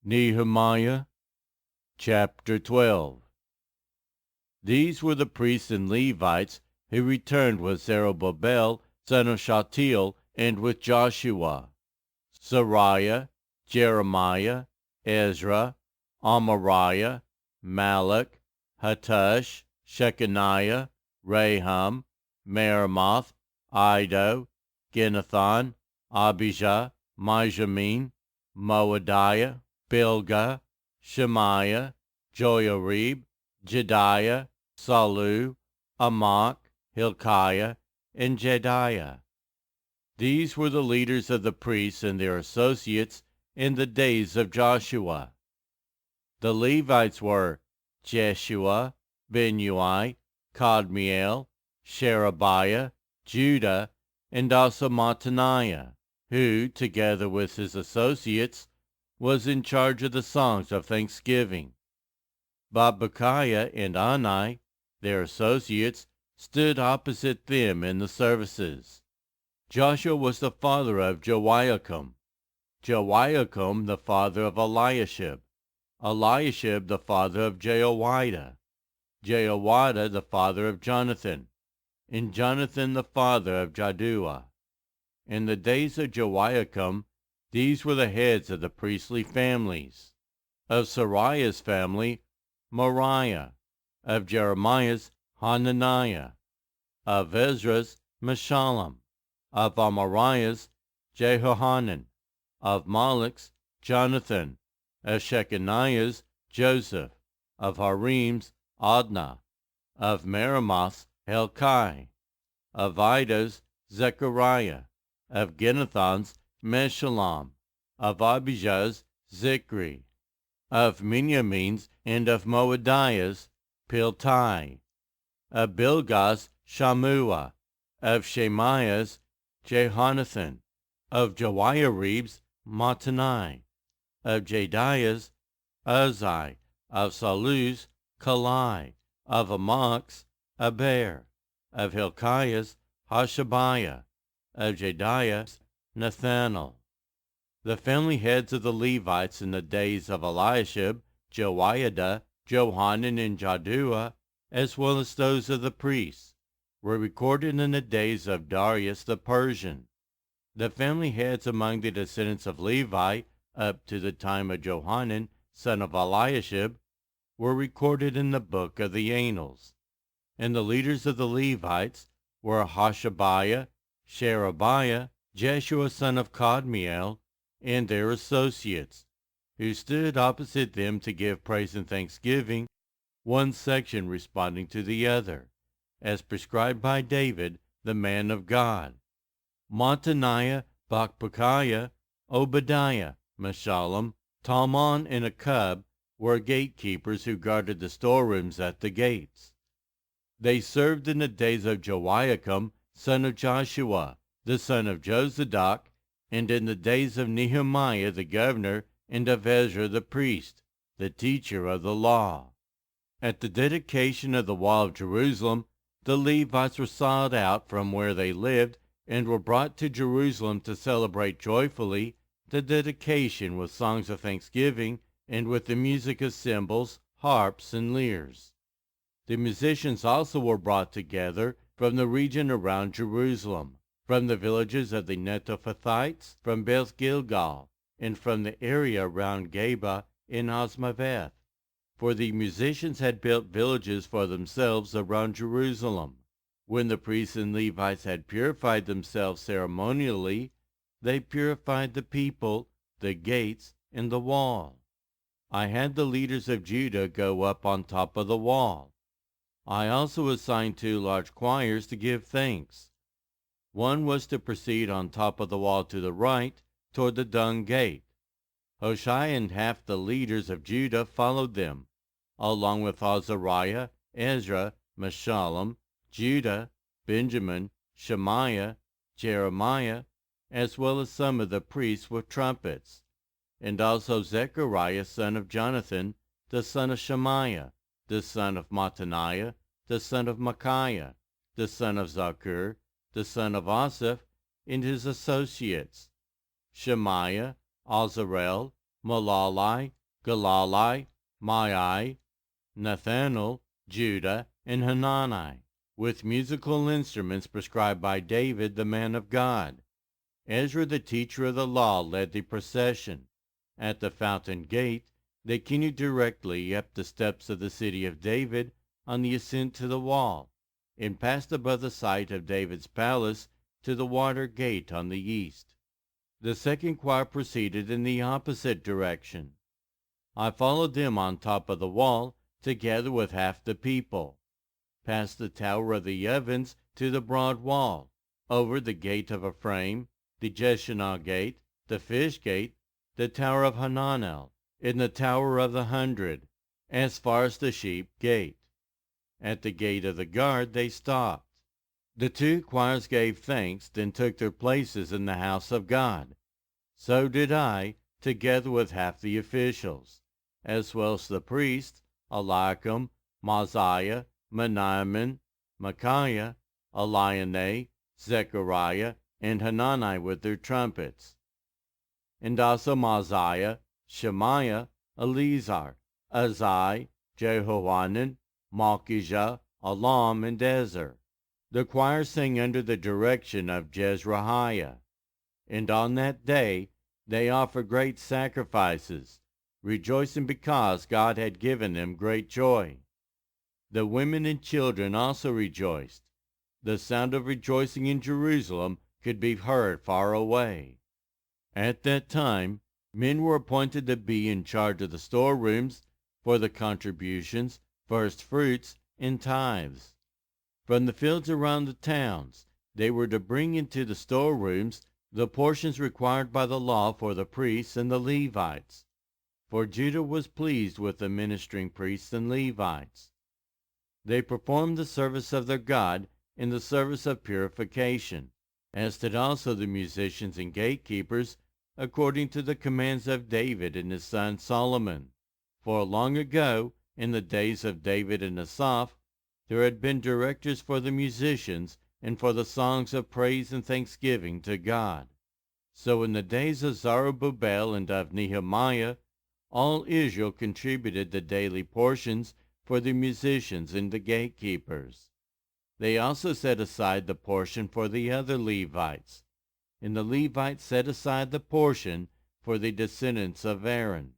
Nehemiah chapter 12. These were the priests and Levites who returned with Zerubbabel son of Shealtiel, and with Joshua: Sariah, Jeremiah, Ezra, Amariah, Malach, Hattush, Shechaniah, Rahum, Meremoth, Iddo, Ginnathan, Abijah, Mijamin, Moadiah, Bilgah, Shemaiah, Joiarib, Jediah, Salu, Amok, Hilkiah, and Jediah. These were the leaders of the priests and their associates in the days of Joshua. The Levites were Jeshua, Binnui, Kadmiel, Sherebiah, Judah, and also Mattaniah, who, together with his associates, was in charge of the songs of thanksgiving. Bakbukiah and Ani, their associates, stood opposite them in the services. Joshua was the father of Joiakim, Joiakim the father of Eliashib, Eliashib the father of Jehoiada, Jehoiada the father of Jonathan, and Jonathan the father of Jaddua. In the days of Joiakim, these were the heads of the priestly families. Of Sariah's family, Moriah; of Jeremiah's, Hananiah; of Ezra's, Meshullam; of Amariah's, Jehohanan; of Malach's, Jonathan; of Shechaniah's, Joseph; of Harim's, Adnah; of Meremoth's, Helkai; of Iddo's, Zechariah; of Ginnathan's, Meshullam; of Abijah's, Zichri; of Miniamin's and of Moadiah's, Piltai; of Bilgah's, Shammua; of Shemaiah's, Jehonathan; of Joiarib's, Mattani; of Jediah's, Uzzi; of Salu's, Kalai; of Amok's, Aber; of Hilkiah's, Hashabiah; of Jediah's, Nathanael. The family heads of the Levites in the days of Eliashib, Joiada, Johanan, and Jaddua, as well as those of the priests, were recorded in the days of Darius the Persian. The family heads among the descendants of Levi, up to the time of Johanan, son of Eliashib, were recorded in the book of the Annals. And the leaders of the Levites were Hashabiah, Sherebiah, Jeshua son of Kadmiel, and their associates, who stood opposite them to give praise and thanksgiving, one section responding to the other, as prescribed by David, the man of God. Mattaniah, Bakbukiah, Obadiah, Meshullam, Talmon, and Akub were gatekeepers who guarded the storerooms at the gates. They served in the days of Joiakim, son of Joshua, the son of Jozadak, and in the days of Nehemiah the governor, and of Ezra the priest, the teacher of the law. At the dedication of the wall of Jerusalem, the Levites were sought out from where they lived, and were brought to Jerusalem to celebrate joyfully the dedication with songs of thanksgiving, and with the music of cymbals, harps, and lyres. The musicians also were brought together from the region around Jerusalem, from the villages of the Netophathites, from Beth Gilgal, and from the area around Geba in Asmaveth, for the musicians had built villages for themselves around Jerusalem. When the priests and Levites had purified themselves ceremonially, they purified the people, the gates, and the wall. I had the leaders of Judah go up on top of the wall. I also assigned 2 large choirs to give thanks. One was to proceed on top of the wall to the right, toward the dung gate. Hoshai and half the leaders of Judah followed them, along with Azariah, Ezra, Meshullam, Judah, Benjamin, Shemaiah, Jeremiah, as well as some of the priests with trumpets, and also Zechariah son of Jonathan, the son of Shemaiah, the son of Mattaniah, the son of Micaiah, the son of Zakur, the son of Asaph, and his associates, Shemaiah, Azarel, Malalai, Galali, Mai, Nathanael, Judah, and Hanani, with musical instruments prescribed by David, the man of God. Ezra, the teacher of the law, led the procession. At the fountain gate, they continued directly up the steps of the city of David on the ascent to the wall, and passed above the site of David's palace to the water gate on the east. The second choir proceeded in the opposite direction. I followed them on top of the wall, together with half the people, past the tower of the ovens to the broad wall, over the gate of Ephraim, the Jeshanah gate, the fish gate, the tower of Hananel, and the tower of the 100, as far as the sheep gate. At the gate of the guard they stopped. The two choirs gave thanks, then took their places in the house of God. So did I, together with half the officials, as well as the priests, Eliakim, Mosiah, Menaiman, Micaiah, Elianai, Zechariah, and Hanani with their trumpets, and also Mosiah, Shemaiah, Eleazar, Azai, Jehohanan, Malchijah, Elam, and Ezer. The choir sang under the direction of Jezrahiah. And on that day they offered great sacrifices, rejoicing because God had given them great joy. The women and children also rejoiced. The sound of rejoicing in Jerusalem could be heard far away. At that time, men were appointed to be in charge of the storerooms for the contributions, first fruits, and tithes. From the fields around the towns, they were to bring into the storerooms the portions required by the law for the priests and the Levites. For Judah was pleased with the ministering priests and Levites. They performed the service of their God in the service of purification, as did also the musicians and gatekeepers, according to the commands of David and his son Solomon. For long ago, in the days of David and Asaph, there had been directors for the musicians and for the songs of praise and thanksgiving to God. So in the days of Zerubbabel and of Nehemiah, all Israel contributed the daily portions for the musicians and the gatekeepers. They also set aside the portion for the other Levites, and the Levites set aside the portion for the descendants of Aaron.